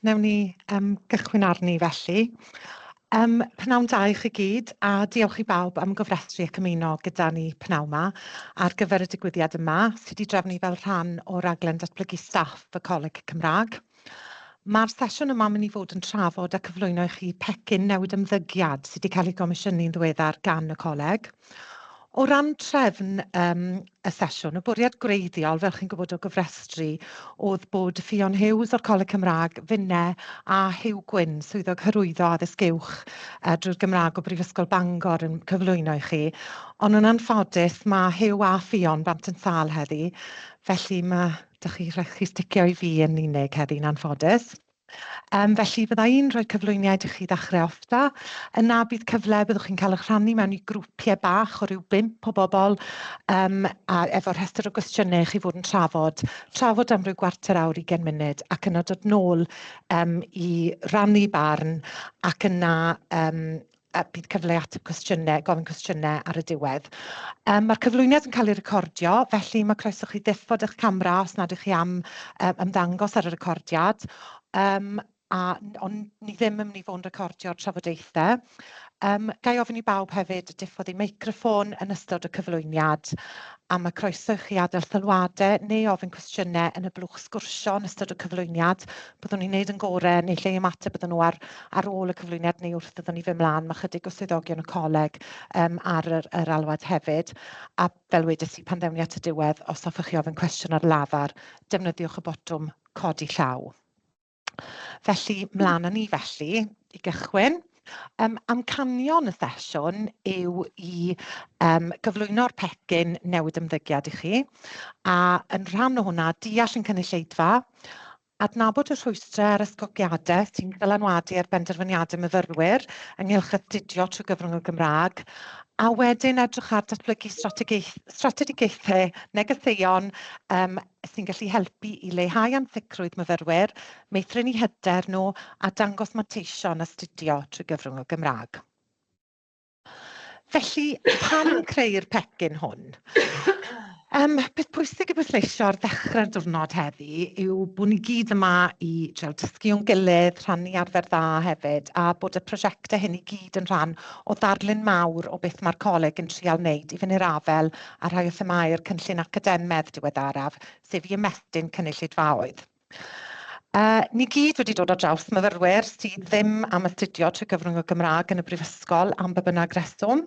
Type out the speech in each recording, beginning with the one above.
Newn ni gychwyn arni felly. Pnawn da i chi gyd, a diolch i bawb am gofrestru ac ymuno gyda ni pnawn yma ar gyfer y digwyddiad yma sydd wedi drefnu fel rhan o raglen datblygu staff y Coleg Cymraeg. Mae'r sesiwn yma mynd i fod yn trafod a cyflwyno i chi Pecyn Newid Ymddygiad sydd wedi cael ei gomisiynu'n ddiweddar gan y coleg. O ran trefn y sesiwn, y bwriad gwreiddiol, fel chi'n gwybod o gyfrestru, oedd bod Ffion Hughes o'r Coleg Cymraeg, Finne a Huw Gwyn, swyddog hyrwyddo addysg uwch drwy'r Gymraeg o Brifysgol Bangor yn cyflwyno i chi. Ond yn anffodus, mae Huw a Ffion bant yn sâl heddi, felly ydych chi rhaid chi sticio i fi yn unig heddi'n anffodus. Felly bydda i'n rhoi cyflwyniad i chi ddechrau offta. Yna bydd cyfle byddwch chi'n cael eich rhannu mewn i grwpiau bach o ryw 5 o bobl a efo rhestr o gwestiynau chi fod yn trafod am ryw 25 awr 20 munud ac yna dod nôl i rannu barn ac yna bydd cyfle ateb cwestiynau, gofyn cwestiynau ar y diwedd. Mae'r cyflwyniad yn cael ei recordio, felly mae croeso chi ddiffodd eich camera os nad ydych chi am ymddangos ar y recordiad. Ond ni ddim yn mynd i fod yn recordio'r trafodaethau. Gai ofyn i bawb hefyd diffodd eu meicroffon yn ystod y cyflwyniad, a mae croeso i chi adael sylwadau neu ofyn cwestiynau yn y blwch sgwrsio yn ystod y cyflwyniad. Byddwn ni'n gwneud yn gorau neu lle ymateb bydden nhw ar ôl y cyflwyniad neu wrth byddwn ni fy mlaen. Mae chydig o swyddogion y coleg ar yr alwad hefyd. A fel wedais i pan ddewn ni at y diwedd, os hoffech chi ofyn cwestiwn ar lafar, defnyddiwch y botwm codi llaw. Felly, mlaen â ni felly i gychwyn. Amcanion y sesiwn yw i gyflwyno'r Pecyn Newid Ymddygiad i chi, a yn rhan o hwnna, deall yn cynulleidfa, adnabod y rhwystrau a'r ysgogiadau sy'n dylanwadu ar penderfyniadau myfyrwyr ynghylch astudio trwy gyfrwng y Gymraeg, a wedyn edrych ar datblygu strategaethau negeseuon sy'n gallu helpu i leihau ansicrwydd myfyrwyr, meithrin eu hyder nhw a dangos manteision astudio trwy gyfrwng y Gymraeg. Felly, pam creu'r pecyn hwn? Beth pwysig i bwysleisio ar ddechrau'r diwrnod heddi yw bod ni gyd yma i dysgu o'n gilydd, rhannu arfer dda hefyd, a bod y prosiectau hyn i gyd yn rhan o ddarlun mawr o beth mae'r coleg yn trial wneud i fyny'r afel a rhai o themau'r cynllun academaidd diweddaraf, sef i ymestyn cynulleidfaoedd. Ni gyd wedi dod ar draws myfyrwyr sydd ddim am astudio trwy gyfrwng y Gymraeg yn y brifysgol am by bynnag reswm.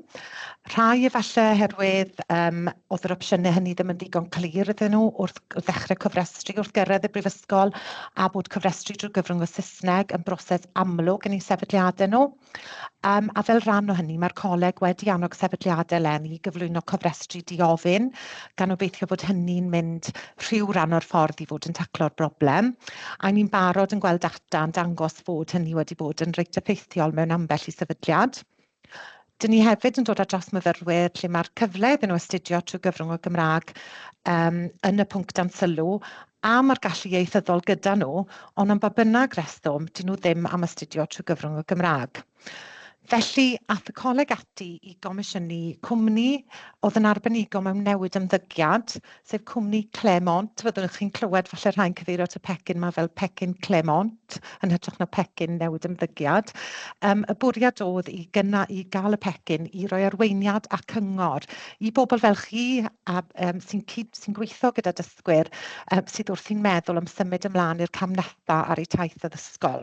Rhai efallai oherwydd oedd yr opsiynau hynny ddim yn ddigon clir iddyn nhw wrth ddechrau cyfrestru wrth gyrraedd y brifysgol a bod cyfrestru drwy gyfrwng y Saesneg yn broses amlwg yn eu sefydliadau nhw. A fel rhan o hynny, mae'r coleg wedi annog sefydliadau eleni i gyflwyno cofrestru diofyn, gan obeithio bod hynny'n mynd rhyw ran o'r ffordd i fod yn taclo'r broblem. A ni'n barod yn gweld data yn dangos fod hynny wedi bod yn reit effeithiol mewn ambell i sefydliad. Dyn ni hefyd yn dod ar draws myfyrwyr lle mae'r cyfle iddyn nhw astudio trwy gyfrwng y Gymraeg yn y pwnc dan sylw, a mae'r gallu ieithyddol gyda nhw, ond am ba bynnag reswm, dyn nhw ddim am astudio trwy gyfrwng y Gymraeg. Felly, aeth y coleg ati i gomisiynu cwmni oedd yn arbenigo mewn newid ymddygiad, sef cwmni Claremont. Fyddwch chi'n clywed falle rhain cyfeirio at y pecyn yma fel Pecyn Claremont, yn hytrach na Pecyn Newid Ymddygiad. Y bwriad oedd i gael y pecyn i roi arweiniad a cyngor i bobl fel chi sy'n gweithio gyda dysgwyr sydd wrthi'n meddwl am symud ymlaen i'r cam nesa ar eu taith addysgol.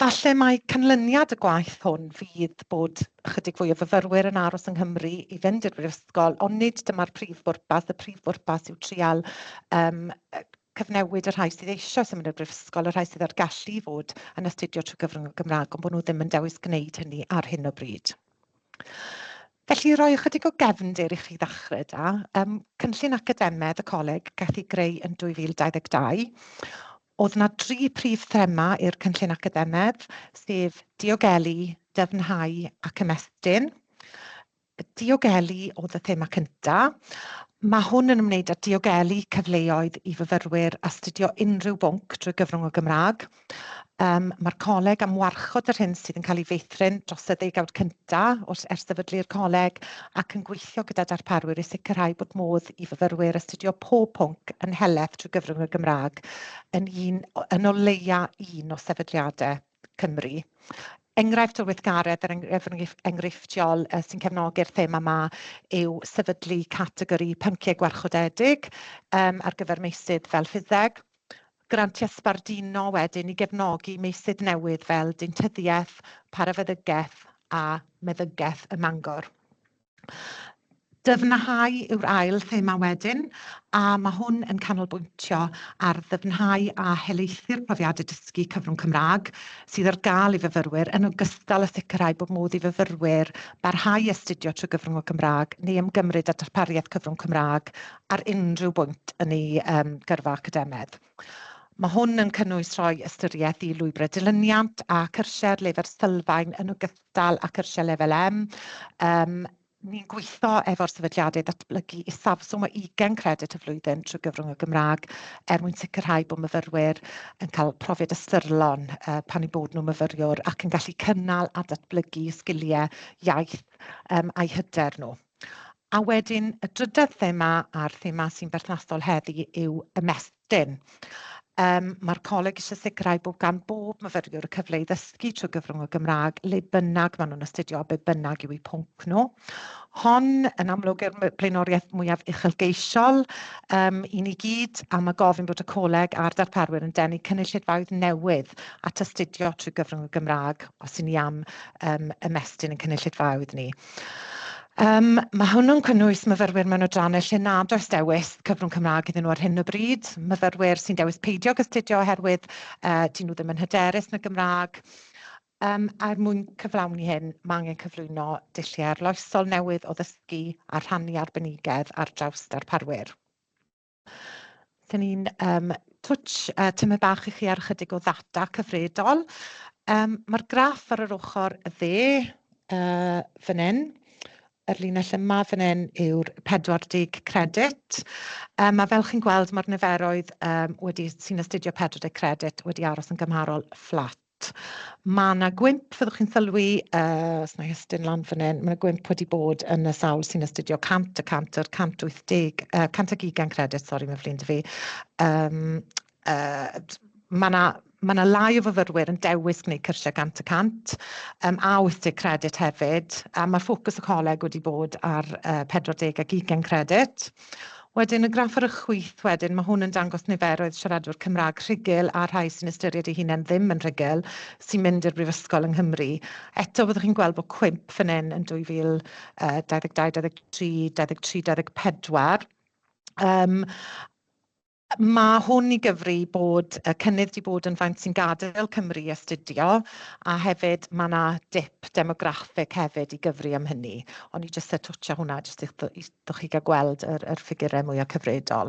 Falle mai canlyniad y gwaith hwn fydd bod ychydig fwy o fyfyrwyr yn aros yng Nghymru i fynd i'r brifysgol, ond nid dyma'r prif bwrpas. Y prif bwrpas yw trial cyfnewid y rhai sydd eisiau symud i'r brifysgol, y rhai sydd ar gallu fod yn astudio trwy gyfrwng y Gymraeg, ond bod nhw ddim yn dewis gwneud hynny ar hyn o bryd. Felly, roi ychydig o gefndir i chi ddechrau da. Cynllun academaidd y coleg gaeth ei greu yn 2022. Oedd yna 3 prif thema i'r cynllun academaidd, sef diogelu, dyfnhau ac ymestyn. Diogelu oedd y thema cyntaf. Mae hwn yn ymwneud â diogelu cyfleoedd i fyfyrwyr astudio unrhyw bwnc drwy gyfrwng y Gymraeg. Mae'r coleg am warchod yr hyn sydd yn cael ei feithrin dros y 10 cyntaf ers sefydlu'r coleg ac yn gweithio gyda darparwyr i sicrhau bod modd i fyfyrwyr astudio pob pwnc yn helaeth trwy gyfrwng y Gymraeg yn o leia un o sefydliadau Cymru. Enghraifft o'r weithgaredd yr enghreifftiol sy'n cefnogi'r thema yma yw sefydlu categori pynciau gwarchodedig ar gyfer meysydd fel ffiseg, grantiau sbardino wedyn i gefnogi meysydd newydd fel deintyddiaeth, parafeddygaeth a meddygaeth y Mangor. Dyfnhau yw'r ail thema wedyn, a mae hwn yn canolbwyntio ar ddyfnhau a helaethu'r profiadau dysgu cyfrwng Cymraeg sydd ar gael i fyfyrwyr yn ogystal â sicrhau bod modd i fyfyrwyr barhau astudio trwy gyfrwng y Gymraeg neu ymgymryd â darpariaeth cyfrwng Cymraeg ar unrhyw bwynt yn ei gyrfa academaidd. Mae hwn yn cynnwys rhoi ystyriaeth i lwybrau dilyniant a cyrsiau'r lefel sylfaen yn ogystal â cyrsiau lefel M. Ni'n gweithio efo'r sefydliadau datblygu isafswm o 20 credyd y flwyddyn trwy gyfrwng y Gymraeg mwyn sicrhau bod myfyrwyr yn cael profiad ystyrlon pan eu bod nhw'n myfyriwr ac yn gallu cynnal a datblygu sgiliau iaith a'i hyder nhw. A wedyn, y drydydd thema a'r thema sy'n berthnasol heddi yw ymestyn. Mae'r coleg eisiau sicrhau bod gan bob myfyriwr y cyfle i ddysgu trwy gyfrwng y Gymraeg le bynnag maen nhw'n astudio be bynnag yw eu pwnc nhw. Hon yn amlwg yw'r blaenoriaeth mwyaf uchelgeisiol i ni gyd, a mae gofyn bod y coleg a'r darparwyr yn denu cynulleidfaoedd newydd at astudio trwy gyfrwng y Gymraeg os i ni am ymestyn yn cynulleidfaoedd ni. Mae hwnnw'n cynnwys myfyrwyr mewn adrannau lle nad oes dewis cyfrwng Cymraeg iddyn nhw ar hyn o bryd. Myfyrwyr sy'n dewis peidio astudio oherwydd dyn nhw ddim yn hyderus yn y Gymraeg. Mwyn cyflawni hyn, mae angen cyflwyno dulliau arloesol newydd o ddysgu a rhannu arbenigedd ar draws darparwyr. Dyn ni'n tymu bach i chi ar ychydig o ddata cyfredol. Mae'r graff ar yr ochr y dde fan hyn. Yr linell yma fan hyn yw'r 40 credyd. A fel chi'n gweld, mae'r niferoedd sy'n astudio 40 credyd wedi aros yn gymharol fflat. Mae yna gwymp, fyddwch chi'n sylwi, os na i ystyn lan fan hyn, mae yna gwymp wedi bod yn y sawl sy'n astudio 100 credyd, mae flin dy fi. Mae yna lai o fyfyrwyr yn dewis gwneud cyrsiau 100%, a 80 credyd hefyd, a mae'r ffocws y coleg wedi bod ar 40 ac 20 credyd. Wedyn, y graff ar y chwith wedyn, mae hwn yn dangos niferoedd siaradwyr Cymraeg rhugl a rhai sy'n ystyried eu hunain ddim yn rhugl sy'n mynd i'r brifysgol yng Nghymru. Eto, byddwch chi'n gweld bod cwymp fan hyn yn 2022, 23, 24. Mae hwn i gyfri bod y cynnydd wedi bod yn faint sy'n gadael Cymru i astudio, a hefyd mae yna dip demograffig hefyd i gyfri am hynny. Ond ni jyst twtio hwnna, jyst iddoch chi gael gweld yr ffigurau mwyaf cyfredol.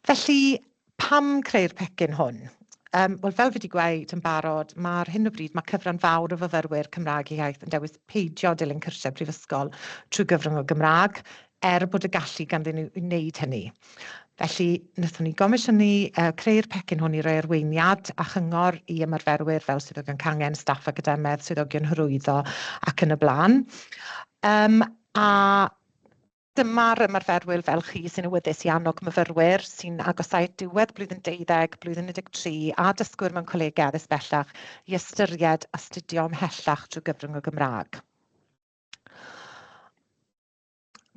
Felly, pam creu'r pecyn hwn? Wel, fel fi wedi gweud yn barod, mae'r hyn o bryd mae cyfran fawr o fyfyrwyr Cymraeg i iaith yn dewis peidio dilyn cyrsiau brifysgol trwy gyfrwng y Gymraeg, bod y gallu ganddyn nhw i wneud hynny. Felly, wnaethon ni gomisiynu creu'r pecyn hwn i roi arweiniad a chyngor i ymarferwyr fel swyddogion cangen, staff academaidd, swyddogion hyrwyddo ac yn y blaen. A dyma'r ymarferwyr fel chi sy'n awyddus i annog myfyrwyr sy'n agosau diwedd blwyddyn 12, blwyddyn 13 a dysgwyr mewn colegau addysg bellach i ystyried astudio ymhellach trwy gyfrwng y Gymraeg.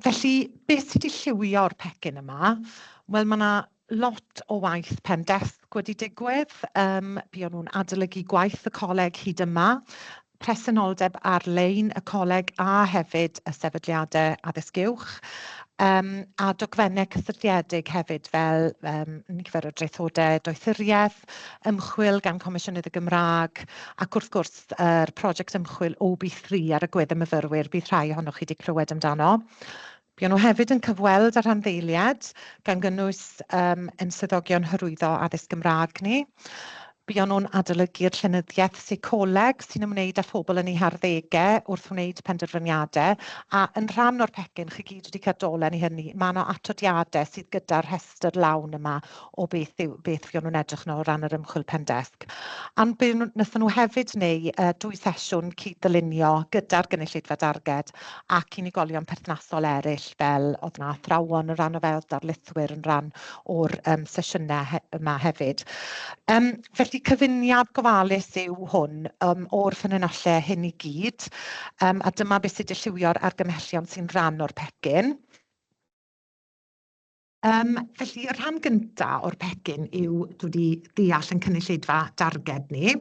Felly, beth sydd wedi lliwio'r pecyn yma? Wel, mae yna lot o waith pen-desg wedi digwydd. Buon nhw'n adolygu gwaith y coleg hyd yma, presenoldeb ar-lein y coleg a hefyd y sefydliadau addysg uwch, a dogfennau cysylltiedig hefyd fel nifer o draethodau doethuriaeth, ymchwil gan Comisiynwyd y Gymraeg, ac wrth gwrs yr prosiect ymchwil OB3 ar y gwedd y myfyrwyr bydd rhai ohonoch chi wedi clywed amdano. Buon nhw hefyd yn cyfweld ar rhanddeiliad gan gynnwys yn swyddogion hyrwyddo addysg Gymraeg ni. Buon nhw'n adolygu'r llenyddiaeth seicoleg sy'n ymwneud â phobl yn eu harddegau wrth wneud penderfyniadau, a yn rhan o'r pecyn, chi gyd wedi cael dolen i hynny, mae yna atodiadau sydd gyda'r rhestr lawn yma o beth fuon nhw'n edrych nhw o ran yr ymchwil pendefg. A'n wnaethon nhw hefyd wneud 2 sesiwn cyd-ddylunio gyda'r gynulleidfa darged ac unigolion perthnasol eraill fel oedd yna athrawon yn rhan o fel darlithwyr yn rhan o'r sesiynau yma hefyd. Felly cyfuniad gofalus yw hwn o'r ffynonellau hyn i gyd, a dyma beth sydd wedi lliwio'r argymhellion sy'n rhan o'r pecyn. Felly, y rhan gyntaf o'r pecyn yw dod i ddeall yn cynulleidfa darged ni.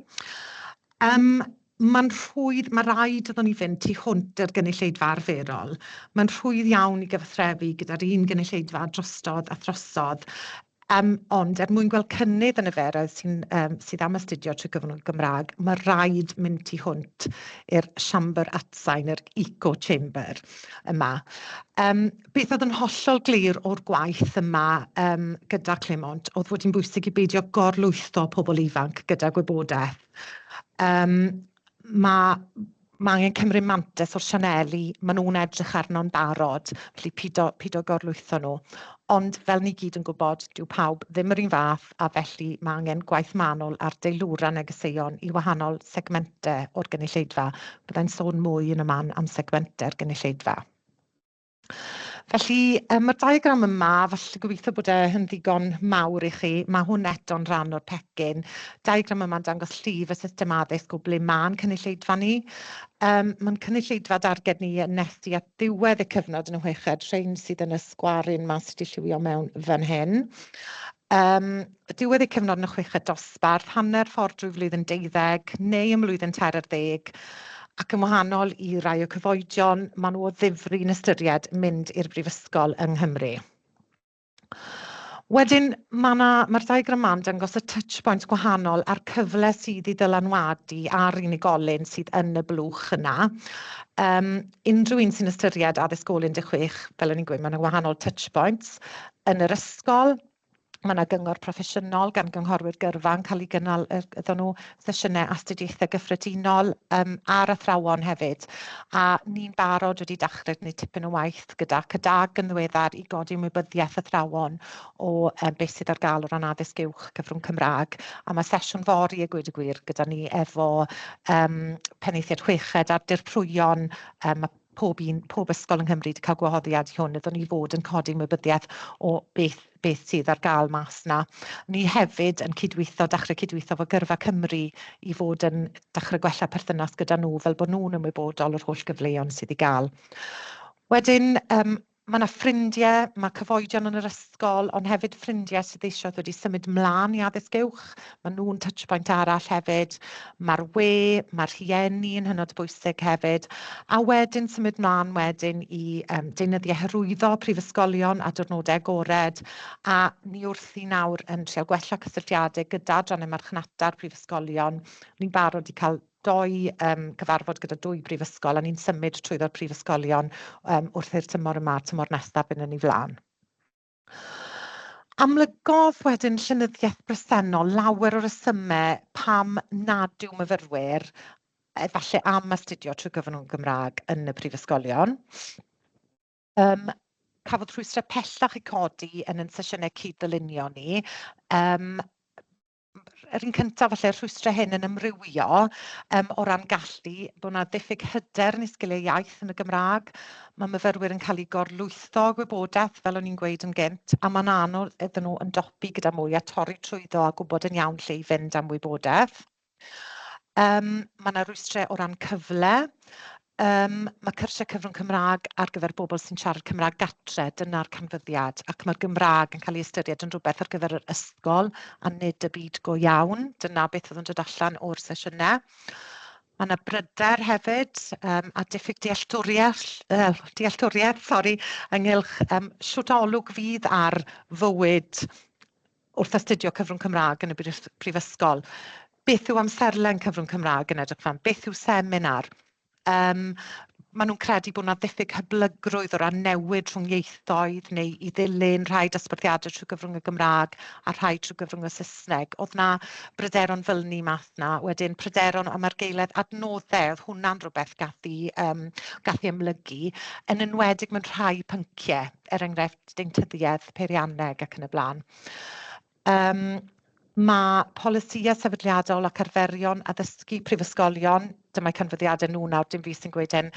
Mae'n rhwydd, mae rhaid iddyn ni fynd tu hwnt yr gynulleidfa arferol. Mae'n rhwydd iawn i gyfathrebu gyda'r un gynulleidfa drosodd a throsodd. Ond mwyn gweld cynnydd yn y feroedd sydd am astudio trwy gyfnod Gymraeg, mae rhaid mynd tu hwnt i'r siambr atsain, yr eco chamber yma. Beth oedd yn hollol glir o'r gwaith yma gyda Claremont oedd fod hi'n bwysig i beidio gorlwytho pobl ifanc gyda gwybodaeth. Mae angen cymryd mantais o'r sianeli, maen nhw'n edrych arno'n barod, felly pido gorlwytho nhw. Ond fel ni gyd yn gwybod, dyw pawb ddim yr un fath, a felly mae angen gwaith manwl ar deilwra negeseuon i wahanol segmentau o'r gynulleidfa. Byddai'n sôn mwy yn y man am segmentau'r gynulleidfa. Felly, mae'r diagram yma, falle gobeithio bod e'n ddigon mawr i chi, mae hwn eto'n rhan o'r pecyn. Diagram yma'n dangos llif y system addysg o ble mae'n cynulleidfa ni. Mae'n cynulleidfa darged ni yn nesu at ddiwedd y cyfnod yn y chweched, rhain sydd yn y sgwarin mas wedi lliwio mewn fan hyn. Diwedd y cyfnod yn y chweched dosbarth, hanner ffordd drwy flwyddyn 12 neu ym mlwyddyn 13, ac yn wahanol i rai o cyfoedion, maen nhw o ddifri yn ystyried mynd i'r brifysgol yng Nghymru. Wedyn, mae'r diagram yma'n dangos y touchpoints gwahanol a'r cyfle sydd i ddylanwadu ar unigolyn sydd yn y blwch yna. Unrhyw un sy'n ystyried addysg olyn 16, fel o'n i'n gweud, mae yna wahanol touchpoints. Yn yr ysgol, mae yna gyngor proffesiynol gan gynghorwyr gyrfa yn cael ei gynnal iddyn nhw sesiynau astudiaethau gyffredinol a'r athrawon hefyd. A ni'n barod wedi dechrau gwneud tipyn o waith gyda Gyda'n ddiweddar i godi ymwybyddiaeth athrawon o beth sydd ar gael o ran addysg uwch cyfrwng Cymraeg. A mae sesiwn fory, a gweud y gwir, gyda ni efo penaethiaid chweched ar dirprwyon. Pob ysgol yng Nghymru wedi cael gwahoddiad i hwn, iddyn ni fod yn codi ymwybyddiaeth o beth sydd ar gael mas yna. Ni hefyd yn dechrau cydweithio fo Gyrfa Cymru i fod yn dechrau gwella perthynas gyda nhw fel bod nhw'n ymwybodol o'r holl gyfleon sydd i gael. Wedyn, mae yna ffrindiau, mae cyfoedion yn yr ysgol, ond hefyd ffrindiau sydd eisiau wedi symud mlaen i addysg uwch. Mae nhw'n touchpoint arall hefyd. Mae'r mae'r rhieni yn hynod bwysig hefyd. A wedyn symud mlaen wedyn i deunyddiau hyrwyddo prifysgolion a diwrnodau agored. A ni wrthi nawr yn trial gwella cysylltiadau gyda adrannau marchnata'r prifysgolion. Ni'n barod i cael 2 cyfarfod gyda 2 brifysgol, a ni'n symud trwyddo'r prifysgolion wrth i'r tymor yma, tymor nesaf yn ei flaen. Amlygodd wedyn llenyddiaeth bresennol lawer o resymau pam nad yw myfyrwyr efallai am astudio trwy gyfnod Gymraeg yn y prifysgolion. Cafodd rhwystrau pellach eu codi yn sesiynau cyd-ddylunio ni. Yr un cyntaf, falle'r rhwystrau hyn yn amrywio o ran gallu, bod yna ddiffyg hyder yn eu sgiliau iaith yn y Gymraeg. Mae myfyrwyr yn cael ei gorlwytho gwybodaeth, fel o'n i'n gweud yn gynt, a mae'n anodd iddyn nhw yn dopi gyda mwy a torri trwyddo a gwybod yn iawn lle i fynd am wybodaeth. Mae yna rhwystrau o ran cyfle. Mae cyrsiau cyfrwng Cymraeg ar gyfer bobl sy'n siarad Cymraeg gatre, dyna'r canfyddiad, ac mae'r Gymraeg yn cael ei ystyried yn rhywbeth ar gyfer yr ysgol a nid y byd go iawn. Dyna beth oedd yn dod allan o'r sesiynau. Mae yna bryder hefyd a diffyg dealltwriaeth ynghylch shwt olwg fydd ar fywyd wrth astudio cyfrwng Cymraeg yn y brifysgol. Beth yw amserlen cyfrwng Cymraeg yn edrych fan? Beth yw seminar? maen nhw'n credu bod yna ddiffyg hyblygrwydd o ran newid rhwng ieithoedd neu i ddilyn rhai dosbarthiadau trwy gyfrwng y Gymraeg a rhai trwy gyfrwng y Saesneg. Oedd na bryderon fel ni math na, wedyn pryderon am argeuledd adnoddau, oedd hwnna'n rhywbeth gath i ymlygu, yn enwedig mewn rhai pynciau, enghraifft deintyddedd, peirianneg ac yn y blaen. Mae polisïau sefydliadol ac arferion addysgu prifysgolion, dyma'i canfyddiadau nhw nawr, dim fi sy'n gweud hyn,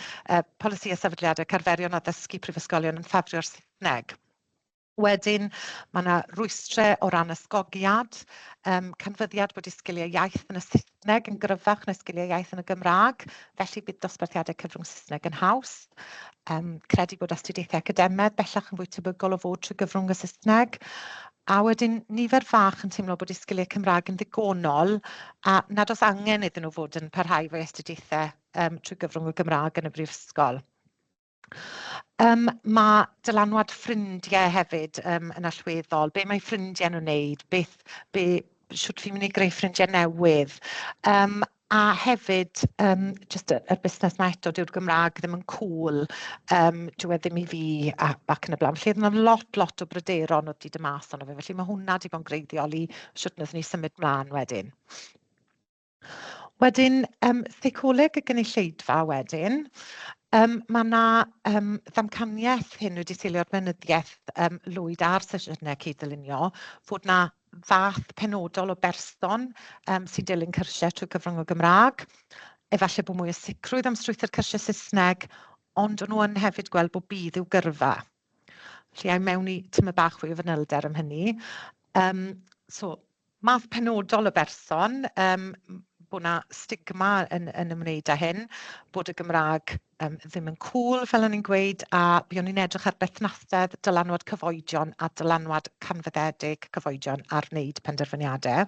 polisïau sefydliadau ac arferion addysgu prifysgolion yn ffafrio'r Saesneg. Wedyn, mae yna rwystrau o ran ysgogiad, canfyddiad bod sgiliau iaith yn y Saesneg yn gryfach na sgiliau iaith yn y Gymraeg, felly bydd dosbarthiadau cyfrwng Saesneg yn haws. Credu bod astudiaethau academaidd bellach yn fwy tebygol o fod trwy gyfrwng y Saesneg. A wedyn, nifer fach yn teimlo bod sgiliau Cymraeg yn ddigonol a nad oes angen iddyn nhw fod yn parhau fo astudiaethau trwy gyfrwng y Gymraeg yn y brifysgol. Mae dylanwad ffrindiau hefyd yn allweddol. Be mae ffrindiau nhw'n wneud? Siwt fi'n mynd i greu ffrindiau newydd. A hefyd, jyst y busnes mae eto, dyw'r Gymraeg ddim yn cool, dyw e ddim i fi ac yn y blaen. Felly, yna lot o bryderon oedd wedi mas ono fe. Felly, mae hwnna wedi bod yn greiddiol i siwt wnaethon ni symud mlaen wedyn. Wedyn, seicoleg y gynulleidfa wedyn. Mae yna ddamcaniaeth hyn wedi seilio'r mynyddiaeth lwyd a'r sesiynau cyd-ddylunio, fod yna fath penodol o berson sy'n dilyn cyrsiau trwy gyfrwng y Gymraeg, efallai bod mwy o sicrwydd am strwythur cyrsiau Saesneg, ond o'n nhw yn hefyd gweld bod bydd i'w gyrfa. Felly, mewn i tyma bach fwy o fanylder am hynny. Math penodol o berson, bod yna stigma yn ymwneud â hyn, bod y Gymraeg ddim yn cool, fel o'n i'n gweud, a buon ni'n edrych ar berthnasedd, dylanwad cyfoedion a dylanwad canfyddedig cyfoedion ar wneud penderfyniadau.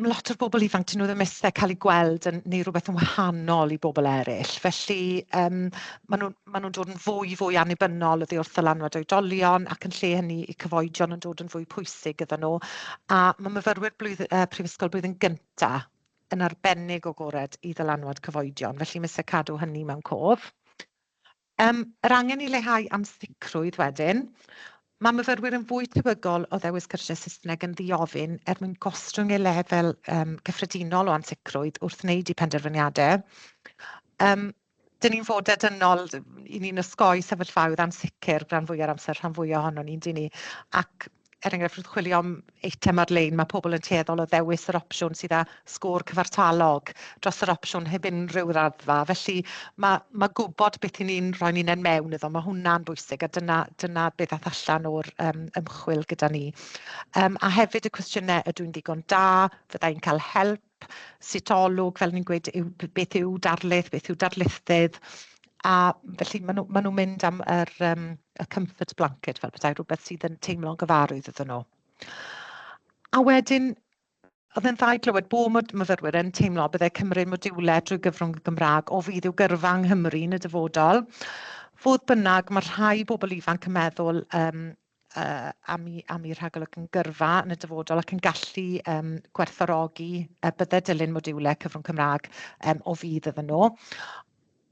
Lot o'r bobl ifanc, dyn nhw ddim eisiau cael eu gweld yn neu rhywbeth yn wahanol i bobl eraill. Felly, maen nhw'n dod yn fwy annibynnol oddi wrth dylanwad oedolion ac yn lle hynny i cyfoedion yn dod yn fwy pwysig iddyn nhw. A mae myfyrwyr prifysgol blwyddyn gyntaf yn arbennig o gored i ddylanwad cyfoedion. Felly, mae eisiau cadw hynny mewn cof. Yr angen i leihau ansicrwydd wedyn. Mae myfyrwyr yn fwy tebygol o ddewis cyrsiau Saesneg yn ddiofyn mwyn gostwng ei lefel gyffredinol o ansicrwydd wrth wneud i penderfyniadau. Dyn ni'n fod edynol, i ni'n osgoi sefyllfaoedd ansicr rhan fwyaf amser, rhan fwyaf ohono ni'n dyn ni. Ac enghraifft wrth chwilio am eitem ar-lein, mae pobl yn tueddol o ddewis yr opsiwn sydd â sgôr cyfartalog dros yr opsiwn heb unrhyw raddfa. Felly mae gwybod beth i ni'n rhoi ni'n mewn iddo, mae hwnna'n bwysig a dyna beth ath allan o'r ymchwil gyda ni. A hefyd y cwestiynau, ydw i'n ddigon da, fyddai'n cael help, sutolwg, fel ni'n gweud, beth yw darlith, beth yw darlithydd. A felly maen nhw'n mynd am y comfort blanket, fel petai rhywbeth sydd yn teimlo'n gyfarwydd iddyn nhw. A wedyn, oedd yn dda i glywed bod myfyrwyr yn teimlo byddai cymryd modiwlau drwy gyfrwng y Gymraeg o fydd i'w gyrfa yng Nghymru yn y dyfodol. Fodd bynnag, mae rhai bobl ifanc yn meddwl am eu rhagolwg yn gyrfa yn y dyfodol ac yn gallu gwerthfawrogi byddai dilyn modiwlau cyfrwng Cymraeg o fydd iddyn nhw.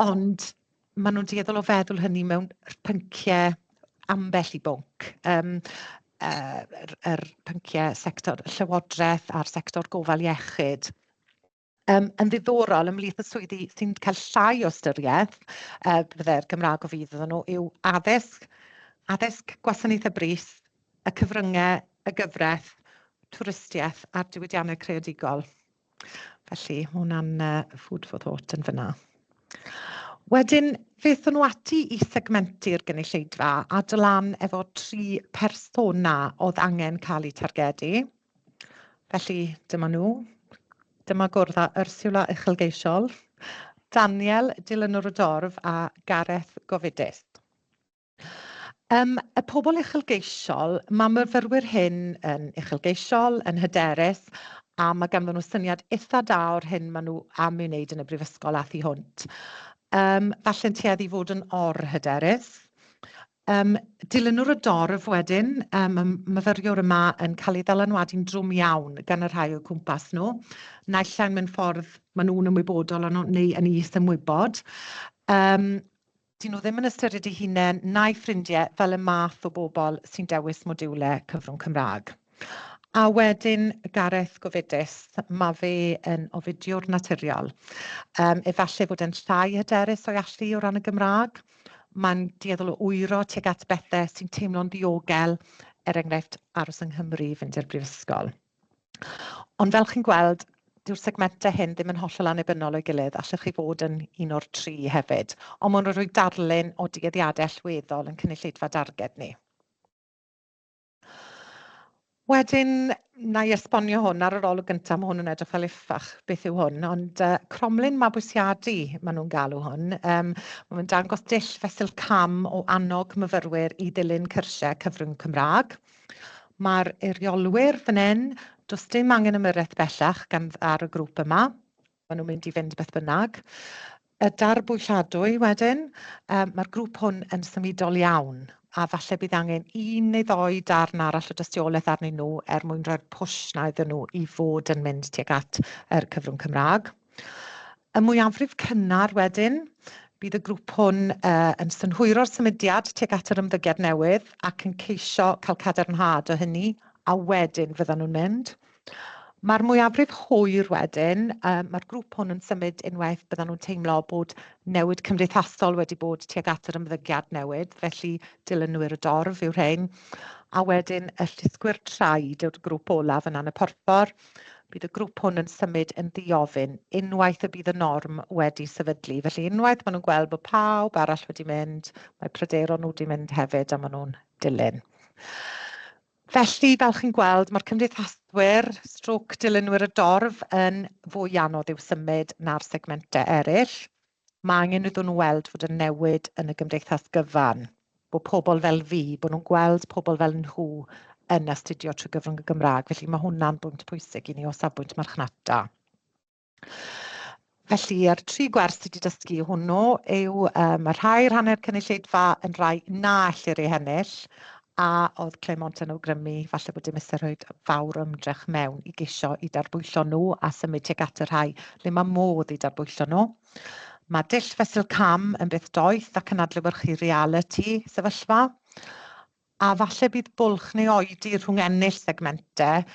Ond maen nhw'n dueddol o feddwl hynny mewn pynciau ambell i bwnc. Yr pynciau sector llywodraeth a'r sector gofal iechyd. Yn ddiddorol, ymhlith y swyddi sy'n cael llai o ystyriaeth, byddai'r Gymraeg o fydd iddyn nhw, yw addysg gwasanaethau brys, y cyfryngau, y gyfraith, twristiaeth a'r diwydiannau creadigol. Felly, mae hwnna'n food for thought yn fyna. Wedyn, beth nhw ati i segmentu'r gynulleidfa a dylan efo 3 persona oedd angen cael eu targedu. Felly, dyma nhw. Dyma gwrdd â Ursula Uchelgeisiol, Daniel Dilynwr y Dorf a Gareth Gofidus. Y pobl uchelgeisiol, mae myfyrwyr hyn yn uchelgeisiol, yn hyderus, a mae ganddyn nhw syniad eitha da o'r hyn maen nhw am ei wneud yn y brifysgol a thu hwnt. Falle'n tueddu i fod yn or-hyderus. Dilynwr y dorf wedyn, y myfyriwr yma yn cael ei ddylanwadu'n drwm iawn gan y rhai o cwmpas nhw. Naill ai'n mynd ffordd maen nhw'n ymwybodol o'n neu yn is ymwybod. Dyn nhw ddim yn ystyried eu hunain na'i ffrindiau fel y math o bobl sy'n dewis modiwlau cyfrwng Cymraeg. A wedyn Gareth Gofidus, mae fe yn ofidiwr naturiol. Efallai fod yn llai hyderus o'i allu o ran y Gymraeg. Mae'n dueddol o wyro tuag at bethau sy'n teimlo'n ddiogel, enghraifft aros yng Nghymru, fynd i'r brifysgol. Ond fel chi'n gweld, dyw'r segmentau hyn ddim yn hollol annibynnol o'i gilydd, allwch chi fod yn un o'r tri hefyd, ond maen nhw'n rhoi darlun o dueddiadau allweddol yn cynulleidfa darged ni. Wedyn, na i esbonio hwn ar yr olwg gyntaf, mae hwn yn edrych fel uffach beth yw hwn, ond cromlin mabwysiadu maen nhw'n galw hwn. Mae'n dangos dull fesul cam o annog myfyrwyr i dilyn cyrsiau cyfrwng Cymraeg. Mae'r eiriolwyr fan hyn, does dim angen ymyrraeth bellach ar y grŵp yma. Maen nhw'n mynd i fynd beth bynnag. Y darbwylladwy wedyn, mae'r grŵp hwn yn symudol iawn, a falle bydd angen un neu ddoi darn arall o dystiolaeth arnyn nhw mwyn rhoi'r push na iddyn nhw i fod yn mynd tuag at yr cyfrwng Cymraeg. Y mwyafrif cynnar wedyn, bydd y grŵp hwn yn synhwyro'r symudiad tuag at yr ymddygiad newydd ac yn ceisio cael cadarnhad o hynny, a wedyn fyddan nhw'n mynd. Mae'r mwyafrif hwyr wedyn, mae'r grŵp hwn yn symud unwaith byddan nhw'n teimlo bod newid cymdeithasol wedi bod tuag at yr ymddygiad newydd, felly dilynwyr y dorf yw'r rhain, a wedyn y dysgwyr traed yw'r grŵp olaf yn Porffor. Bydd y grŵp hwn yn symud yn ddiofyn unwaith y bydd y norm wedi sefydlu. Felly unwaith maen nhw'n gweld bod pawb arall wedi mynd, mae pryderon nhw wedi mynd hefyd a maen nhw'n dilyn. Felly, fel chi'n gweld, mae'r cymdeithaswyr stroc dilynwyr y dorf yn fwy anodd i'w symud na'r segmentau eraill. Mae angen iddyn nhw weld fod yn newid yn y gymdeithas gyfan, bod pobl fel fi, bod nhw'n gweld pobl fel nhw yn astudio trwy gyfrwng y Gymraeg. Felly mae hwnna'n bwynt pwysig i ni o safbwynt marchnata. Felly, yr tri gwers sydd wedi dysgu hwnnw yw mae rhai'r hanner cynulleidfa yn rai na ellir ei hennill, a oedd Claremont yn awgrymu falle bod dim eisiau rhoi fawr ymdrech mewn i geisio i darbwyllo nhw a symud tuag at y rhai le mae modd i darbwyllo nhw. Mae dull fesul cam yn beth doeth ac yn adlewyrchu reality sefyllfa, a falle bydd bwlch neu oedi rhwng ennill segmentau,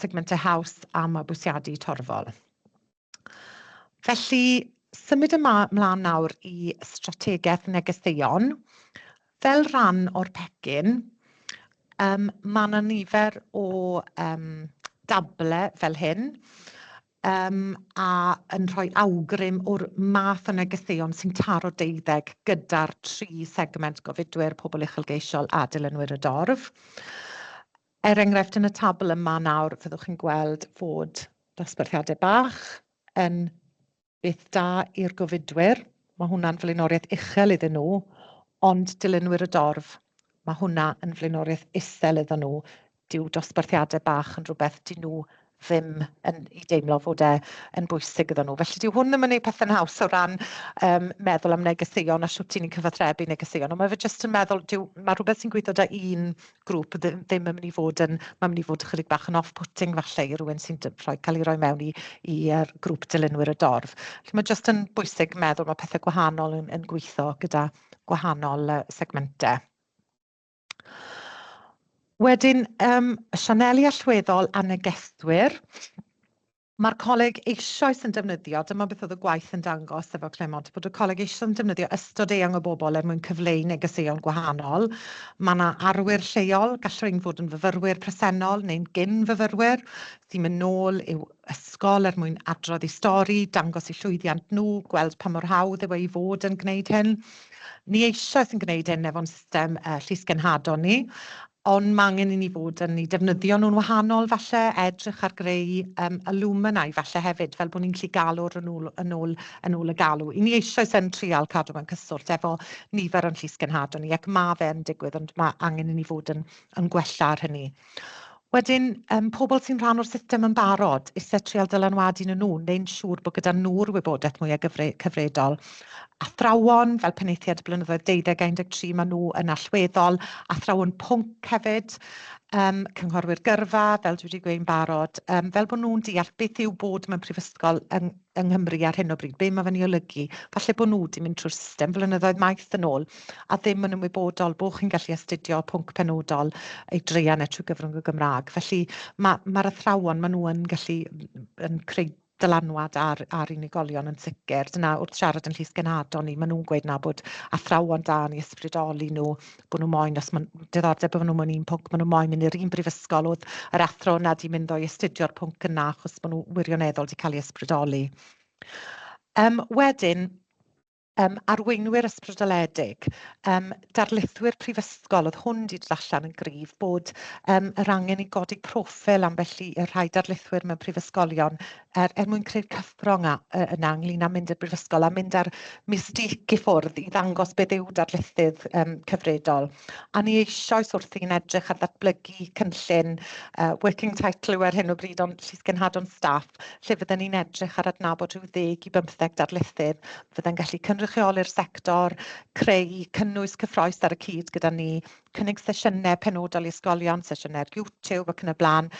segmentau haws a mabwysiadu torfol. Felly, symud ymlaen nawr i strategaeth negeseuon. Fel rhan o'r pecyn, mae yna nifer o dable fel hyn a yn rhoi awgrym o'r math o negeseuon sy'n taro deuddeg gyda'r tri segment gofidwyr, pobl uchelgeisiol a dilynwyr y dorf. Enghraifft yn y tabl yma nawr, fyddwch chi'n gweld fod dosbarthiadau bach yn beth da i'r gofidwyr. Mae hwnna'n flaenoriaeth uchel iddyn nhw, ond dilynwyr y dorf, mae hwnna yn flaenoriaeth isel iddyn nhw. Dyw dosbarthiadau bach yn rhywbeth dyn nhw ddim i deimlo fod yn bwysig iddyn nhw. Felly dyw hwn ddim yn ei pethau'n haws o ran meddwl am negeseuon a siwt ni'n cyfathrebu negeseuon. Ond mae fe jyst yn meddwl, mae rhywbeth sy'n gweithio da un grŵp ddim yn mynd i fod chydig bach yn off-putting falle i rywun sy'n cael ei roi mewn i'r grŵp dilynwyr y dorf. Felly mae jyst yn bwysig meddwl mae pethau gwahanol yn gweithio gyda gwahanol segmentau. Wedyn, y sianeli allweddol a negeswyr. Mae'r coleg eisoes yn defnyddio, dyma beth oedd y gwaith yn dangos efo Claremont, bod y coleg eisoes yn defnyddio ystod eang o bobl mwyn cyfleu negeseuon gwahanol. Mae yna arwyr lleol, gall rhain fod yn fyfyrwyr presennol neu'n gyn-fyfyrwyr, sy'n mynd nôl i'w ysgol mwyn adrodd i stori, dangos i llwyddiant nhw, gweld pa mor hawdd yw ei fod yn gwneud hyn. Ni eisoes yn gwneud hyn efo'n system llysgenhadon ni, ond mae angen i ni fod yn ei defnyddio nhw'n wahanol falle, edrych ar greu alumni falle hefyd, fel bod ni'n gallu galw'r yn ôl y galw. I ni eisoes yn trial cadw mewn cyswllt efo nifer yn llysgenhadon ni, ac mae fe'n digwydd, ond mae angen i ni fod yn gwella ar hynny. Wedyn, pobl sy'n rhan o'r system yn barod, eisiau trial dylanwadu yn nhw, neu'n siŵr bod gyda nhw'r wybodaeth mwy cyfredol. Athrawon, fel penaethiad blynyddoedd 12-13, maen nhw yn allweddol, athrawon pwnc hefyd, cynghorwyr gyrfa, fel dwi wedi gweud yn barod, fel bod nhw'n deall beth yw bod mewn prifysgol yng Nghymru ar hyn o bryd, be mae fe'n ei olygu. Falle bod nhw wedi mynd trwy'r system flynyddoedd maith yn ôl, a ddim yn ymwybodol bod chi'n gallu astudio pwnc penodol ei dreian trwy gyfrwng y Gymraeg. Felly mae'r athrawon, maen nhw yn gallu yn creu dylanwad ar unigolion yn sicr. Dyna wrth siarad yn llys genadon ni, maen nhw'n gweud na bod athrawon da ni ysbrydoli nhw, bod nhw moyn, os mae'n diddordeb bod nhw mewn un pwnc, maen nhw moyn mynd i'r un brifysgol, oedd yr athro yna wedi mynd o'i astudio'r pwnc yna, achos maen nhw wirioneddol wedi cael ei ysbrydoli. Wedyn, arweinwyr ysbrydoledig, darlithwyr prifysgol, oedd hwn wedi dod allan yn gryf bod yr angen i godi proffil ambell i rhai darlithwyr mewn prifysgolion mwyn creu'r cyffro yna ynglyn â mynd i'r brifysgol a mynd ar mystique i ffwrdd i ddangos beth yw darlithydd cyfredol. A ni eisoes wrthi'n edrych ar ddatblygu cynllun working title yw ar hyn o bryd ond llys genhadon staff, lle fydden ni'n edrych ar adnabod rhyw 10 i 15 darlithydd, fydden gallu cynrychioli'r sector, creu cynnwys cyffrous ar y cyd gyda ni, cynnig sesiynau penodol i ysgolion, sesiynau YouTube ac yn y blaen.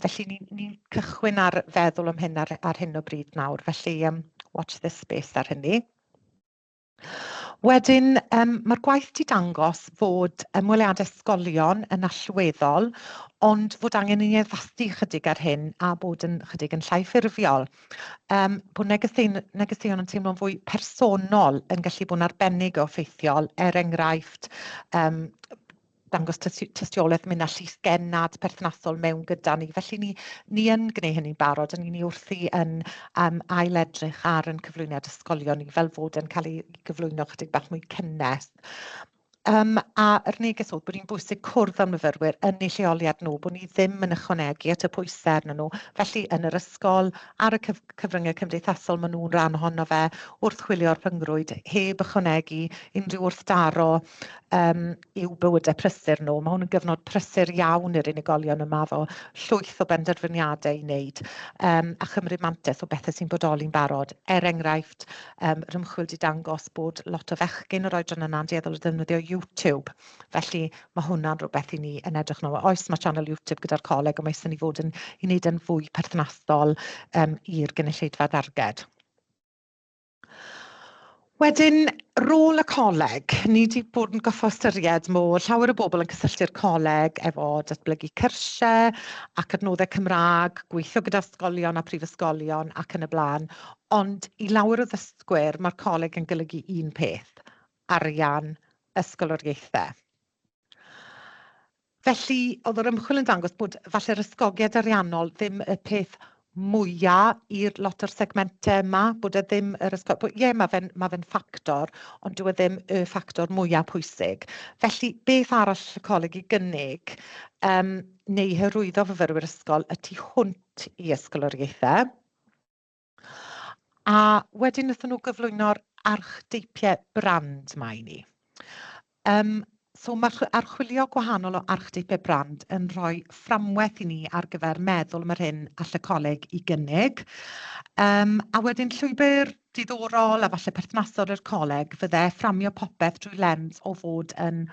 Felly ni'n cychwyn ar feddwl am hyn ar hyn o bryd nawr. Felly watch this space ar hynny. Wedyn, mae'r gwaith wedi dangos fod ymweliadau ysgolion yn allweddol, ond fod angen i ni addasu chydig ar hyn a bod yn chydig yn llai ffurfiol. Bod negeseuon yn teimlo'n fwy personol yn gallu bod yn arbennig o effeithiol, enghraifft, dangos tystiolaeth mynd â llys genad perthnasol mewn gyda ni. Felly ni yn gwneud hynny'n barod, a ni wrthi yn ail-edrych ar yn cyflwyniad ysgolion ni fel fod yn cael ei gyflwyno chydig bach mwy cynnes. A yr neges oedd bod ni'n bwysig cwrdd am myfyrwyr yn eu lleoliad nhw, bod ni ddim yn ychwanegu at y pwysau arnyn nhw. Felly yn yr ysgol, ar y cyfryngau cymdeithasol maen nhw'n rhan ohono fe, wrth chwilio'r rhyngrwyd, heb ychwanegu unrhyw wrthdaro i'w bywydau prysur nhw. Mae hwn yn gyfnod prysur iawn i'r unigolion yma fo llwyth o benderfyniadau i wneud a chymryd mantais o bethau sy'n bodoli'n barod. Enghraifft, yr ymchwil wedi dangos bod lot o fechgyn yr oedran yna'n dueddol o ddefnyddio YouTube. Felly mae hwnna'n rhywbeth i ni yn edrych nhw. Oes mae channel YouTube gyda'r coleg, ond mae sy'n ni fod yn i wneud yn fwy perthnasol i'r gynulleidfa darged. Wedyn, rôl y coleg. Ni wedi bod yn goffo ystyried mod llawer o bobl yn cysylltu'r coleg efo datblygu cyrsiau ac adnoddau Cymraeg, gweithio gyda ysgolion a prifysgolion ac yn y blaen. Ond i lawer o ddysgwyr, mae'r coleg yn golygu un peth, arian, ysgoloriaethau. Felly, oedd yr ymchwil yn dangos bod falle'r ysgogiad ariannol ddim y peth mwyaf i'r lot o'r segmentau yma, bod e ddim yr ysgol... Ie, mae fe'n ffactor, ond dyw e ddim y ffactor mwyaf pwysig. Felly, beth arall y coleg i gynnig neu hyrwyddo fyfyrwyr ysgol y tu hwnt i ysgoloriaethau. A wedyn wnaethon nhw gyflwyno'r archdeipiau brand mae i ni. So mae'r archwilio gwahanol o archdeipiau brand yn rhoi fframwaith i ni ar gyfer meddwl am yr hyn all y coleg i gynnig. A wedyn llwybr diddorol a falle perthnasol i'r coleg fydde fframio popeth drwy lens o fod yn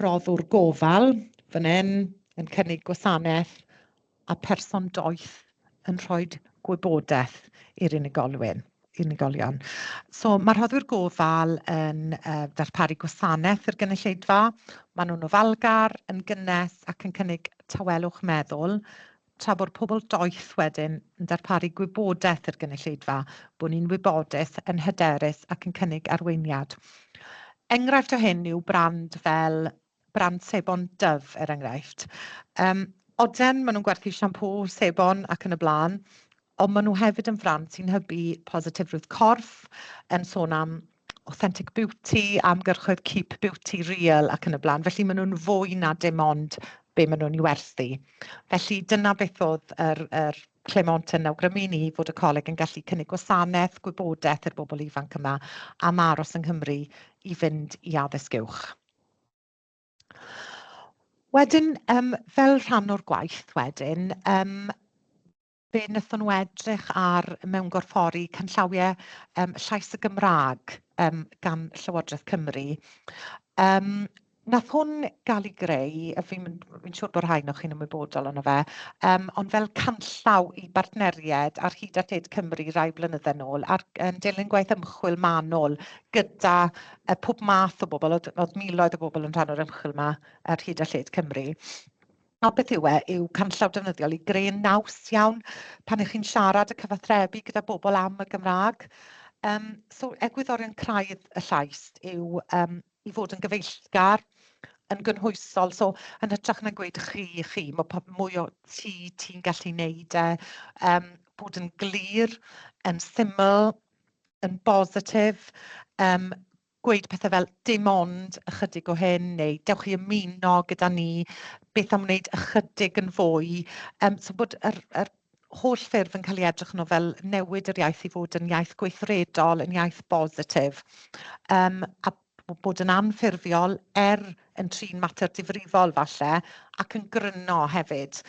roddwr gofal, fan hyn, yn cynnig gwasanaeth a person doeth yn rhoi gwybodaeth i'r unigolion. So mae'r rhoddwyr gofal yn darparu gwasanaeth i'r gynulleidfa. Maen nhw'n ofalgar, yn gynnes ac yn cynnig tawelwch meddwl, tra bod pobl doeth wedyn yn darparu gwybodaeth i'r gynulleidfa, bod ni'n wybodus yn hyderus ac yn cynnig arweiniad. Enghraifft o hyn yw brand fel brand sebon Dyf, er enghraifft. Oden, maen nhw'n gwerthu siampô, sebon ac yn y blaen, ond maen nhw hefyd yn brand sy'n hybu positifrwydd corff, yn sôn am authentic beauty, amgyrchoedd keep beauty real ac yn y blaen. Felly maen nhw'n fwy na dim ond be maen nhw'n ei werthu. Felly dyna beth oedd yr Claremont yn awgrymu ni fod y coleg yn gallu cynnig gwasanaeth, gwybodaeth i'r bobl ifanc yma am aros yng Nghymru i fynd i addysg uwch. Wedyn, fel rhan o'r gwaith wedyn, fe wnaethon nhw edrych ar mewngorffori canllawiau llais y Gymraeg gan Llywodraeth Cymru. Nath hwn gael ei greu, a fi'n siŵr bod rhain o'ch chi'n ymwybodol ono fe, ond fel canllaw i bartneriaid ar hyd at Ed Cymru rai blynyddoedd nôl, ar dilyn gwaith ymchwil manwl gyda pob math o bobl, oedd miloedd o bobl yn rhan o'r ymchwil yma ar hyd at Ed Cymru. A beth yw canllaw defnyddiol i greu'n naws iawn pan ych chi'n siarad y cyfathrebu gyda bobl am y Gymraeg. So egwyddorion craidd y llais yw i fod yn gyfeillgar, yn gynhwysol, so yn hytrach na gweud chi, mae mwy o ti'n gallu neud bod yn glir, yn syml, yn bositif, gweud pethau fel dim ond ychydig o hyn, neu dewch chi ymuno gyda ni, beth am wneud ychydig yn fwy. So bod yr holl ffurf yn cael ei edrych yno fel newid yr iaith i fod yn iaith gweithredol, yn iaith bositif. A bod yn anffurfiol yn trin mater difrifol falle, ac yn gryno hefyd,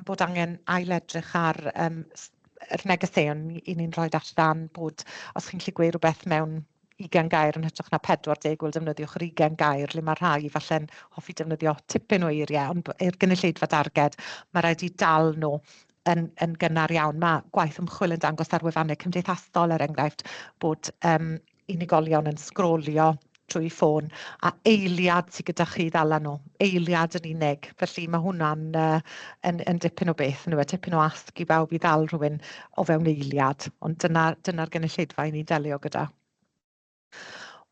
bod angen ailedrych ar yr negeseuon i ni'n rhoi allan, bod os chi'n gallu gweud rhywbeth mewn 20 gair yn hytrach na 40 wel defnyddiwch yr 20 gair, le mae rhai falle'n hoffi defnyddio tipyn o eiriau, ond i'r gynulleidfa darged, mae rhaid i dal nhw yn gynnar iawn. Mae gwaith ymchwil yn dangos ar wefannau cymdeithasol, er enghraifft, bod unigolion yn sgrolio trwy ffôn, a eiliad sydd gyda chi ddala nhw, eiliad yn unig. Felly mae hwnna'n yn dipyn o beth, tipyn o asg i bawb i ddal rhywun o fewn eiliad, ond dyna'r gynulleidfa i ni delio gyda.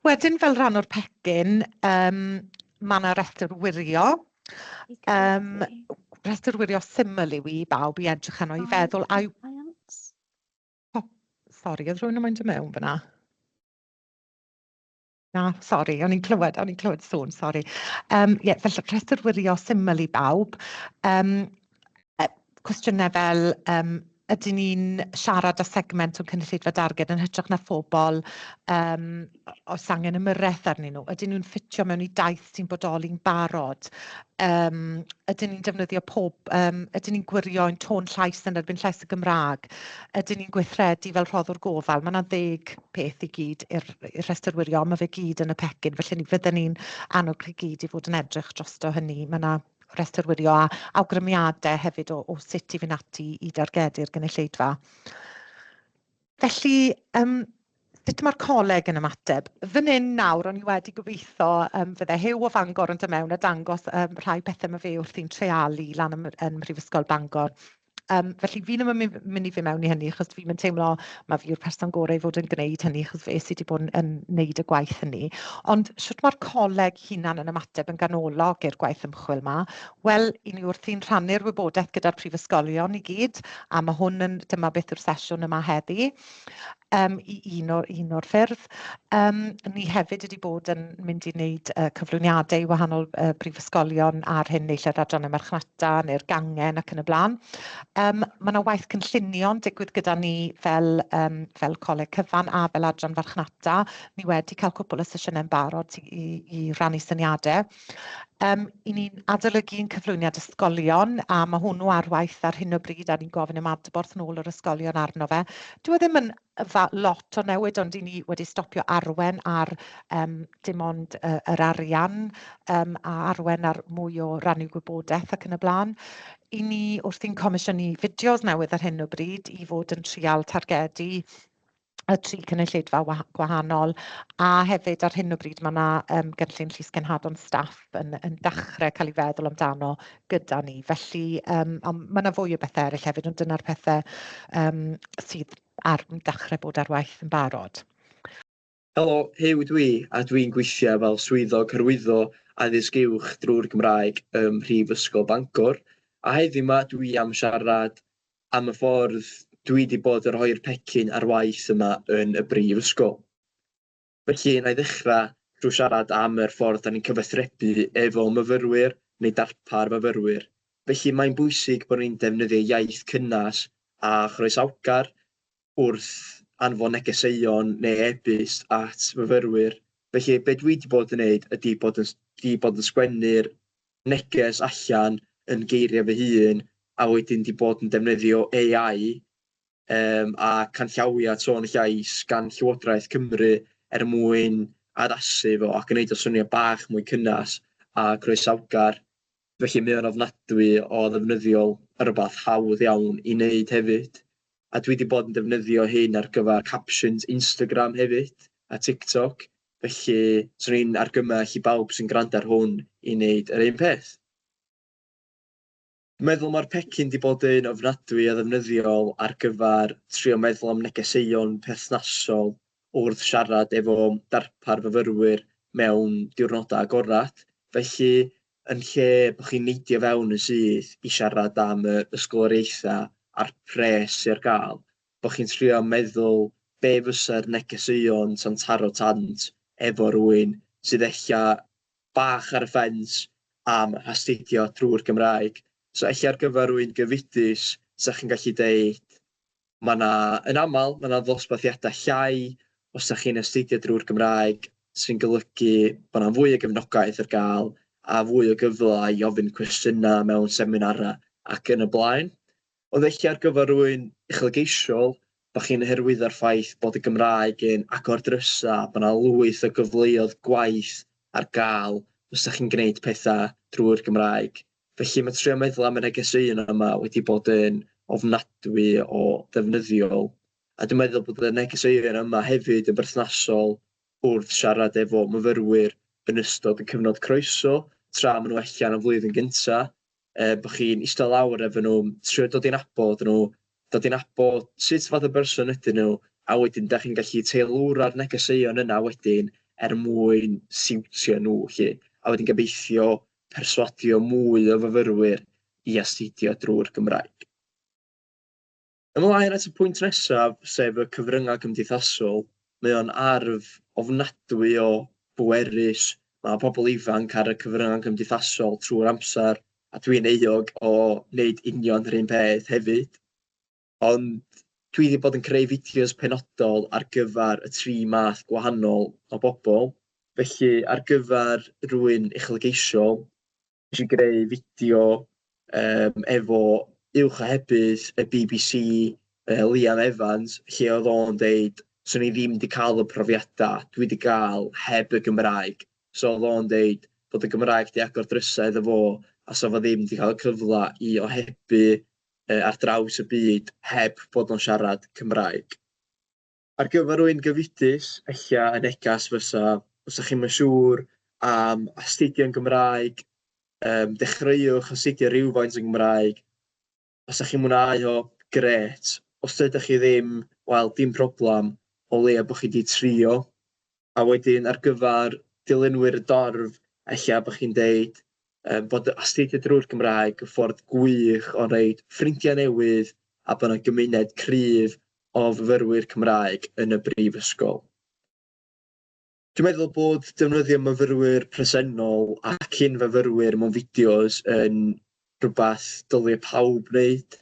Wedyn, fel rhan o'r pecyn, mae yna restr wirio. Restr wirio syml yw i bawb i edrych arno i feddwl. Sori, oedd rhywun yn mynd i mewn fyna? Na, sori, o'n i'n clywed sôn, sori. Fel restr wirio syml i bawb. Cwestiynau fel, ydyn ni'n siarad â segment o'n cynulleidfa darged yn hytrach na phobl oes angen ymyrraeth arnyn nhw? Ydyn nhw'n ffitio mewn i daith sy'n bodoli'n barod? Ydyn ni'n defnyddio ydyn ni'n gwirio ein tôn llais yn erbyn llais y Gymraeg? Ydyn ni'n gweithredu fel rhoddwr gofal? Mae yna 10 peth i gyd i'r rhestr wirio, mae fe gyd yn y pecyn, felly fydden ni'n annog chi gyd i fod yn edrych drosto hynny. Mae yna restr wirio a awgrymiadau hefyd o sut i fynd ati i dargedu'r gynulleidfa. Felly, sut mae'r coleg yn ymateb? Fan hyn nawr, o'n i wedi gobeithio fydde Huw o Fangor yn dod mewn a dangos rhai pethau mae fe wrthi'n treialu lan yn Brifysgol Bangor. Felly fi ddim yn mynd i fynd mewn i hynny, achos fi'n teimlo mae fi yw'r person gorau i fod yn gwneud hynny, achos fe sydd wedi bod yn wneud y gwaith hynny. Ond sut mae'r coleg hunan yn ymateb yn ganolog i'r gwaith ymchwil yma? Wel, i ni wrthi'n rhannu'r wybodaeth gyda'r prifysgolion i gyd, a mae hwn dyma beth yw'r sesiwn yma heddi. I un o'r ffyrdd. Ni hefyd wedi bod yn mynd i wneud cyflwyniadau wahanol brifysgolion ar hyn neu lle adrannau marchnata neu'r gangen ac yn y blaen. Mae yna waith cynllunio'n digwydd gyda ni fel coleg cyfan a fel adran farchnata. Ni wedi cael cwpl o sesiynau'n barod i rannu syniadau. I ni'n adolygu'n cyflwyniad ysgolion, a mae hwnnw ar waith ar hyn o bryd, a ni'n gofyn am adborth nôl o'r ysgolion arno fe. Dyw e ddim yn lot o newid, ond i ni wedi stopio arwen ar dim ond yr arian, a arwen ar mwy o rannu gwybodaeth ac yn y blaen. I ni wrthi'n comisiynu fideos newydd ar hyn o bryd i fod yn trial targedu y 3 cynulleidfa gwahanol, a hefyd ar hyn o bryd mae yna gynllun llys genhadon staff yn dechrau cael ei feddwl amdano gyda ni. Felly mae yna fwy o bethau eraill hefyd, ond dyna'r pethau sydd ar dechrau bod ar waith yn barod. Helo, Huw dwi, a dwi'n gweithio fel swyddog hyrwyddo addysg uwch drwy'r Gymraeg ym Mhrifysgol Bangor, a heddiw yma dwi am siarad am y ffordd dwi wedi bod yn rhoi'r pecyn ar waith yma yn y brifysgol. Felly, na i ddechrau drwy siarad am yr ffordd da ni'n cyfathrebu efo myfyrwyr neu darpar myfyrwyr. Felly, mae'n bwysig bod ni'n defnyddio iaith cynnas a chroesawgar wrth anfon negeseuon neu e-byst at myfyrwyr. Felly, be dwi wedi bod yn gwneud ydy bod yn sgwennu'r neges allan yn geiriau fy hun, a wedyn di bod yn defnyddio AI a canllawiau tôn y llais gan Llywodraeth Cymru mwyn addasu fo a gwneud o swnio bach mwy cynnas a croesawgar. Felly mae o'n ofnadwy o ddefnyddiol ar rywbeth hawdd iawn i wneud hefyd. A dwi wedi bod yn defnyddio hyn ar gyfer captions Instagram hefyd a TikTok. Felly, swn i'n argymell i bawb sy'n gwrando ar hwn i wneud yr un peth. Dwi'n meddwl mae'r pecyn wedi bod yn ofnadwy o ddefnyddiol ar gyfer trio meddwl am negeseuon perthnasol wrth siarad efo darpar fyfyrwyr mewn diwrnodau agorad. Felly, yn lle bod chi'n neidio fewn y sydd i siarad am y ysgoloriaethau a'r pres i'r gael, bod chi'n trio meddwl be fysa'r negeseuon tan taro tant efo rhywun sydd ella bach ar y ffens am astudio drwy'r Gymraeg. So ella ar gyfer rhywun gyfudus, sa chi'n gallu deud, yn aml, mae yna ddosbarthiadau llai os da chi'n astudio drwy'r Gymraeg, sy'n golygu bod yna fwy o gefnogaeth ar gael a fwy o gyfle i ofyn cwestiynau mewn seminarau ac yn y blaen. Ond ella ar gyfer rhywun uchelgeisiol, bod chi'n hyrwyddo'r ffaith bod y Gymraeg yn agor drysa, bod yna lwyth o gyfleoedd gwaith ar gael os da chi'n gwneud pethau drwy'r Gymraeg. Felly mae trio meddwl am y negeseuon yma wedi bod yn ofnadwy o ddefnyddiol. A dwi'n meddwl bod y negeseuon yma hefyd yn berthnasol wrth siarad efo myfyrwyr yn ystod y cyfnod croeso, tra maen nhw allan o flwyddyn gyntaf, bod chi'n eistedd lawr efo nhw, trio dod i'n nabod nhw, dod i'n nabod sut fath o berson ydyn nhw, a wedyn da chi'n gallu teilwra'r negeseuon yna wedyn mwyn siwtio nhw, a wedyn gobeithio perswadio mwy o fyfyrwyr i astudio drwy'r Gymraeg. Ymlaen at y pwynt nesaf, sef y cyfryngau cymdeithasol, mae o'n arf ofnadwy o bwerus. Mae pobl ifanc ar y cyfryngau cymdeithasol trwy'r amser, a dwi'n euog o wneud union yr un peth hefyd. Ond dwi wedi bod yn creu fideos penodol ar gyfer y 3 math gwahanol o bobl. Felly, ar gyfer rhywun uchelgeisiol, nes i greu fideo efo uwchahebydd y BBC, Liam Evans, lle oedd o'n deud, swn i ddim wedi cael y profiadau dwi wedi cael heb y Gymraeg. So oedd o'n deud bod y Gymraeg wedi agor drysau iddo fo, a so fo ddim wedi cael y cyfle i ohebu ar draws y byd heb bod o'n siarad Cymraeg. Ar gyfer rhywun gyfudus, ella y negas fysa, os ydych chi'n siŵr am astudio'n Gymraeg, dechreuwch astudio rhywfaint yn Gymraeg. Os ydych chi'n mwynhau o, gret. Os ydych chi ddim, wel, dim problem, o leia bod chi wedi trio. A wedyn ar gyfer dilynwyr y dorf, ella bod chi'n deud bod astudio drwy'r Gymraeg y ffordd gwych o wneud ffrindiau newydd a bod yna gymuned cryf o fyfyrwyr Cymraeg yn y brifysgol. Dwi'n meddwl bod defnyddio myfyrwyr presennol ac unfyfyrwyr mewn fideos yn rhywbeth dylai pawb wneud,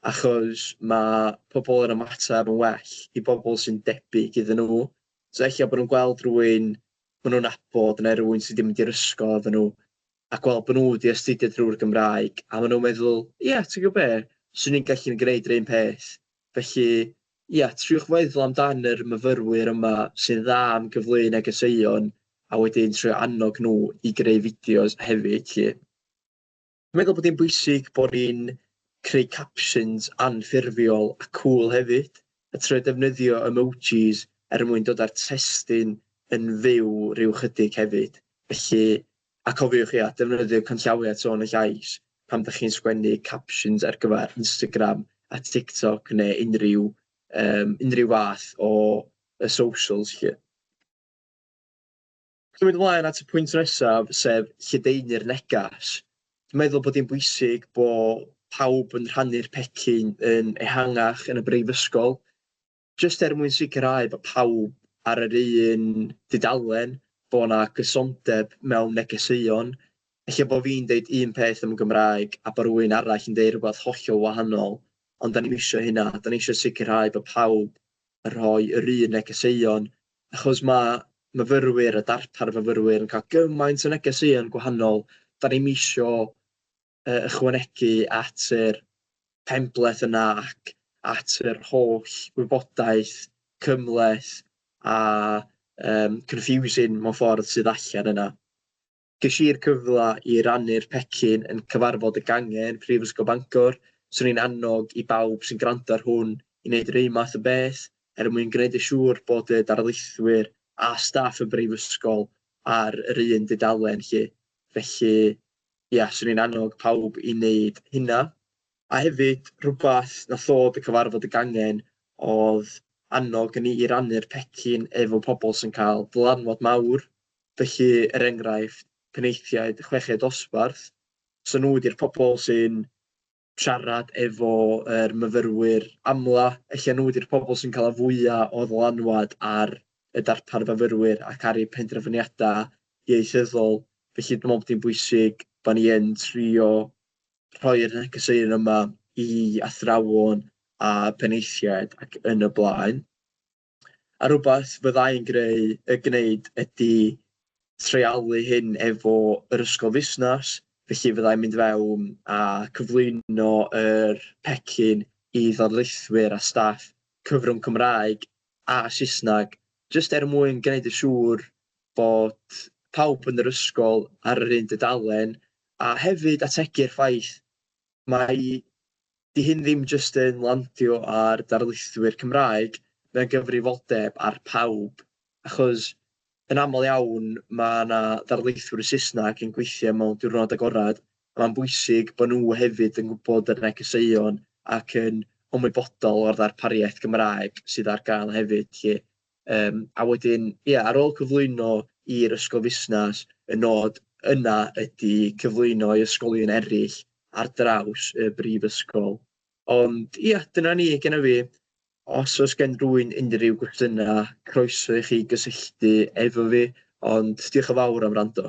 achos mae pobl yn ymateb yn well i bobl sy'n debyg iddyn nhw. So ella bod nhw'n gweld rhywun maen nhw'n nabod neu rhywun sydd ddim wedi ysgol iddyn nhw, a gweld bod nhw wedi astudio drwy'r Gymraeg, a maen nhw'n meddwl, ie, ti'n gwybod be, swn i'n gallu gwneud yr un peth. Felly, ie, triwch feddwl amdan yr myfyrwyr yma sy'n dda am gyfleu negeseuon, a wedyn trio annog nhw i greu fideos hefyd. Dwi'n meddwl bod hi'n bwysig bod ni'n creu captions anffurfiol a cool hefyd, a trio defnyddio emojis mwyn dod ar testyn yn fyw rhyw chydig hefyd. Felly, a cofiwch defnyddio canllawiau tôn y llais pam da chi'n sgwennu captions ar gyfer Instagram a TikTok neu unrhyw fath o socials. Dwi'n mynd ymlaen at y pwynt nesaf, sef lledaenu'r negas. Dwi'n meddwl bod hi'n bwysig bod pawb yn rhannu'r pecyn yn ehangach yn y brifysgol, jyst mwyn sicrhau bod pawb ar yr un dudalen, bod yna gysondeb mewn negeseuon. Ella bod fi'n deud un peth am Gymraeg a bod rhywun arall yn deud rhywbeth hollol wahanol, ond da ni'n eisiau hynna, da ni'n eisiau sicrhau bod pawb yn rhoi yr un negeseuon, achos mae myfyrwyr a darpar myfyrwyr yn cael gymaint o negeseuon gwahanol, da ni'n isio ychwanegu at yr penbleth yna ac at yr holl wybodaeth, cymleth a confusing mewn ffordd sydd allan yna. Ges i'r cyfle i rannu'r pecyn yn cyfarfod y gangen Brifysgol Bangor, so ni'n annog i bawb sy'n gwrando ar hwn i wneud yr un math o beth, mwyn gwneud yn siŵr bod y darlithwyr a staff y brifysgol ar yr un dudalen lle. Felly, so ni'n annog pawb i wneud hynna. A hefyd, rhywbeth na ddod y cyfarfod y gangen oedd annog ni i rannu'r pecyn efo pobl sy'n cael dylanwad mawr. Felly, enghraifft, penaethiaid chweched dosbarth. So nhw ydy'r pobl sy'n siarad efo myfyrwyr amla. Ella nhw ydy'r pobl sy'n cael y fwyaf o ddylanwad ar y darpar fyfyrwyr ac ar eu penderfyniadau ieithyddol. Felly dwi'n meddwl bod hi'n bwysig bod ni yn trio rhoi'r negeseuon yma i athrawon a penaethiaid ac yn y blaen. A rhywbeth fyddai'n gwneud ydy treialu hyn efo yr ysgol fusnes. Felly fyddai'n mynd fewn a cyflwyno yr pecyn i ddarlithwyr a staff cyfrwng Cymraeg a Saesneg, jyst mwyn gwneud yn siŵr bod pawb yn yr ysgol ar yr un dudalen, a hefyd ategu'r ffaith di hyn ddim jyst yn landio ar darlithwyr Cymraeg, mae'n gyfrifoldeb ar pawb, achos yn aml iawn mae yna darlithwyr Saesneg yn gweithio mewn diwrnod agorad, a mae'n bwysig bod nhw hefyd yn gwybod yr negeseuon ac yn ymwybodol o'r ddarpariaeth Gymraeg sydd ar gael hefyd. A wedyn, ar ôl cyflwyno i'r ysgol fusnes, y nod yna ydy cyflwyno i ysgolion eraill ar draws y brifysgol. Ond dyna ni genna fi. Os oes gen rhywun unrhyw gwestiynau, croeso i chi gysylltu efo fi, ond diolch yn fawr am wrando.